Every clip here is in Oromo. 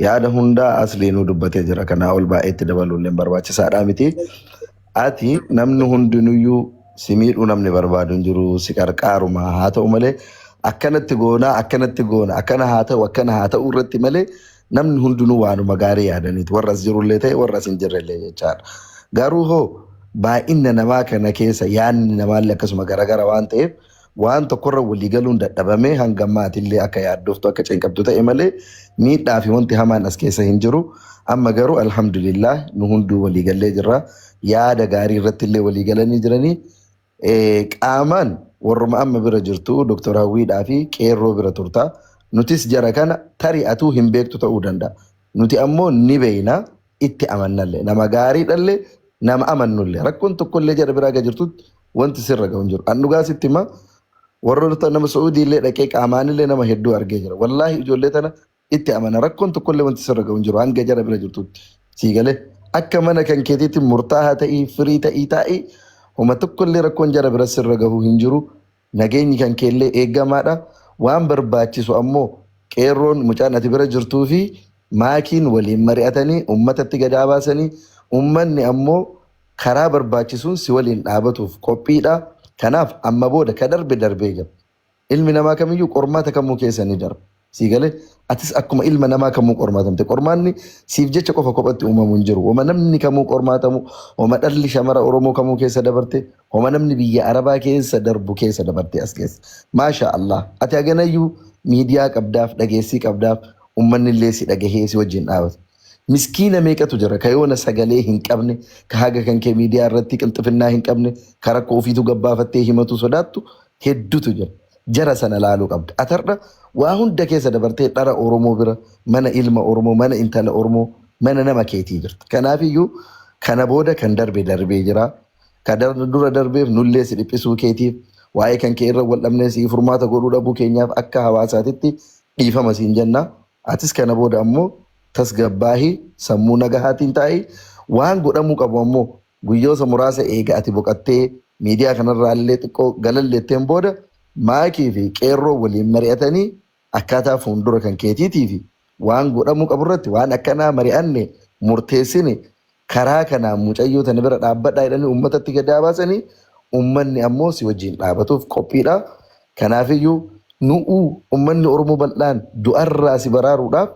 yaada hundaa asliinuu dubbatee jira. Kanaa ol baay'eetti dabaluulleen barbaachisaadhaa miti. Ati namni hundinuyyuu si miidhuu namni barbaadu hin jiru si qarqaaruma haa ta'u malee akkanatti goonaa akkanatti goona akkana haa ta'u irratti malee namni hundinuu waanuma gaarii yaadaniiti warra as jirullee ta'e warra as hin jirrellee jechaadha. Garuu hoo baay'ina namaa kana keessa yaadni namaallee akkasuma garagara waan ta'eef waan tokkorra waliigaluun dadhabamee hanga maatillee akka yaaddoftu akka cinqabdu ta'e malee miidhaa fi wanti hamaan as keessa hin jiru. Amma garuu alhamdulillah nu hunduu waliigallee jirra. Yaada gaarii irratti illee waliigalanii jiranii qaamaan warruma amma bira jirtu Dr. Hawwiidhaa fi qeerroo bira turta. Nutis jara kana tari'atuu hin beektu ta'uu danda'a. Nuti ammoo ni beeyna itti amannallee nama gaariidhallee nama amannullee rakkoon tokkollee jara biraa jirtutti wanti sirra ga'u hin jiru. An dhugaa sitti himaa warroota nama Saa'udiillee dhaqee qaamaanillee nama hedduu argee jira. Wallaahi ijoollee tana itti amana rakkoon tokkollee wanti sirra ga'u hin jiru hanga jara bira jirtutti siigalee akka mana kan keetiitti murtaahaa ta'ii firii ta'ii taa'ii homa tokkollee rakkoon jara bira sirra ga'u hin jiru. Nageenyi kan keellee eeggamaadha. Waan barbaachisu ammoo qeerroon mucaan ati bira jirtuu fi maakiin waliin mari'atanii ummatatti gadaa baasanii ummanni ammoo karaa barbaachisuun si waliin dhaabatuuf qophiidha. Kanaaf amma booda ka darbe darbee jira. Ilmi namaa kamiyyuu qormaata kamuu keessa ni darba. Siigalee atis akkuma ilma namaa kamuu qormaatamte qormaanni siif jecha qofa kophatti uumamu hin jiru. Homa namni kamuu qormaatamu homa dhalli shamara Oromoo kamuu keessa dabarte homa namni biyya Arabaa keessa darbu keessa dabarte as keessa. Maasha Allah ati haganayyuu miidiyaa qabdaaf dhageessii qabdaaf ummanni illee si dhagahee si wajjin dhaabata. Miskiina meeqatu jira ka yoona sagalee hin qabne ka haga kan kee miidiyaa irratti qilxifinnaa hin qabne ka rakkoo ofiitu gabbaafattee himatu sodaattu hedduutu jira. Jara sana laaluu qabda. Atarra waa hunda keessa dabartee dhara Oromoo bira mana ilma Oromoo mana intala Oromoo mana nama keetii jirta. Kanaafiyyuu kana booda kan darbe darbee jira. Ka dura darbeef nullee si dhiphisuu keetiif waa'ee kan kee irra wal dhabnee si furmaata godhuu dhabuu keenyaaf akka hawaasaatitti dhiifama siin jenna. Atis kana booda ammoo tasgabbaahii sammuu nagahaatiin taa'ii waan godhamuu qabu ammoo guyyoota muraasa eega ati boqattee miidiyaa kanarraa illee xiqqoo galalleetteen booda maakii fi qeerroo waliin mari'atanii akkaataa fuuldura kan keetiitii fi waan godhamuu qabu irratti waan akkanaa mari'anne murteessine karaa kanaan mucayyoo tana bira dhaabbadhaa jedhanii uummatatti gadaa baasanii uummanni ammoo si wajjin dhaabatuuf qophiidha. Kanaafiyyuu nu'uu uummanni Oromoo bal'aan du'arraa si baraaruudhaaf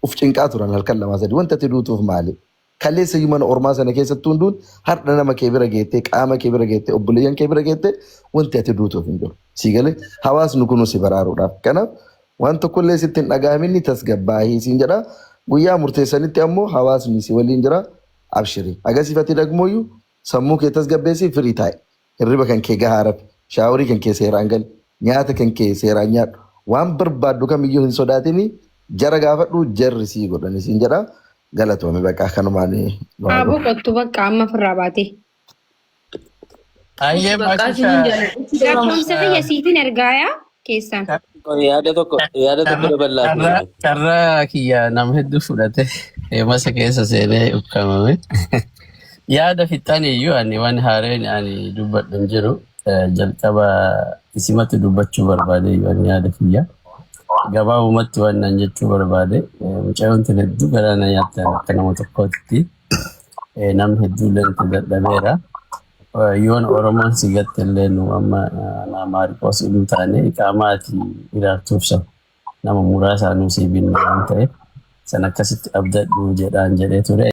uf cinqaa turan halkan lamaa sadii wanta ati duutuuf maali? Kaleessa mana ormaa sana keessatti hunduun har'a nama kee bira geettee qaama kee bira geettee obboleeyyan kee bira geettee wanti ati duutuuf hin jiru. Siigalee hawaasni kun si baraaruudhaaf. Kanaaf waan tokkollee sitti hin dhaga'aminni tasgabbaahii siin jedha. Guyyaa murteessanitti ammoo hawaasni si waliin jira abshirii. Agarsiifatti dhagmooyyuu sammuu kee tasgabbeessii firii taa'e. Hirriba kan kee gahaa rafi. Shaaworii kan kee seeraan gali. Nyaata kan kee seeraan nyaadhu. Waan barbaaddu kamiyyuu hin sodaatini jara gaafadhu jarri sii godhani siin jedha. Galatoome bakka kanumaan Abu qottu bakka amma firraa baate. Ayyee Lakkoofsa biyya siitiin ergaayaa keessan. Yaada tokko dabalaa. Carraa kiyya nama hedduu fudhate masa keessa seenee ukkamame. Yaada fixxaniyyuu ani waan haareen ani dubbadhu hin jiru jalqaba isimatti dubbachuu barbaade waan yaada kiyya. Gabaabumatti waan naan jechuu barbaade mucayyoon tun hedduu galaana nyaattan akka nama tokkootti namni hedduu leentu dadhabeera. Yoon Oromoon si gatte illee nu amma Maariqoos iluu taane iqaamaati ilaaltuuf nama muraasaa nu siibinna waan ta'eef san akkasitti abdadhu jedhaan jedhee ture.